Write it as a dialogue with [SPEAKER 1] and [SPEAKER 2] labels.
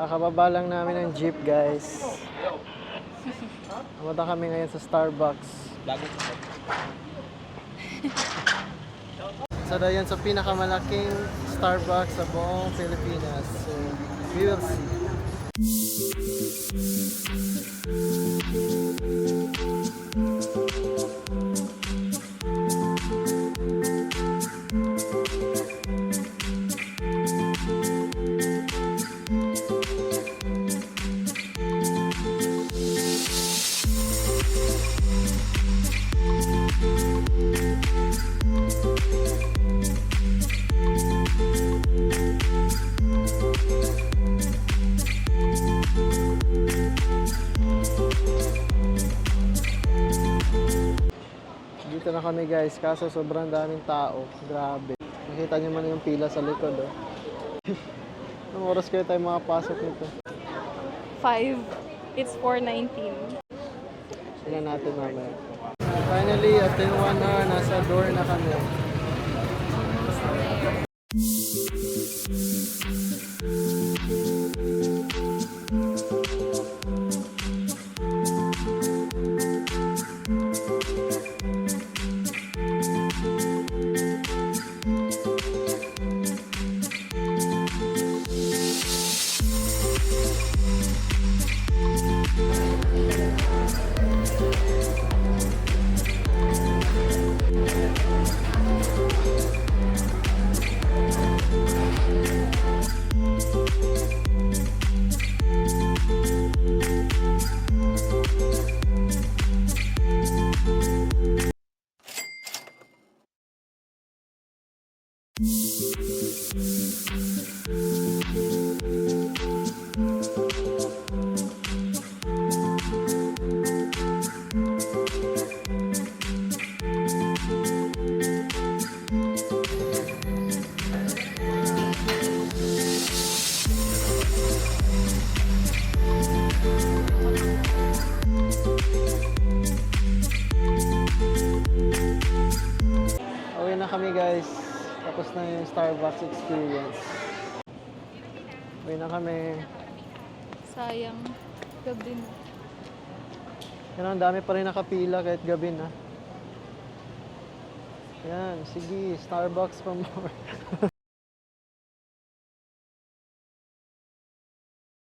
[SPEAKER 1] Kakababa lang namin ng jeep, guys. Pumunta kami ngayon sa Starbucks. So, yan sa pinakamalaking Starbucks sa buong Pilipinas. So, we will see. Dito na kami, guys, kaso sobrang daming tao. Grabe. Nakita nyo man yung pila sa likod, oh. Anong oras kayo tayo makapasok nito?
[SPEAKER 2] 5. It's 4:19.
[SPEAKER 1] Tingnan natin mamaya. Finally, after 1 hour, nasa door na kami. Uwi na kami, guys. Tapos na yung Starbucks experience. Uwi na kami.
[SPEAKER 2] Sayang. Gabi na.
[SPEAKER 1] Yan, ang dami pa rin nakapila kahit gabi na. Yan, sige, Starbucks for more.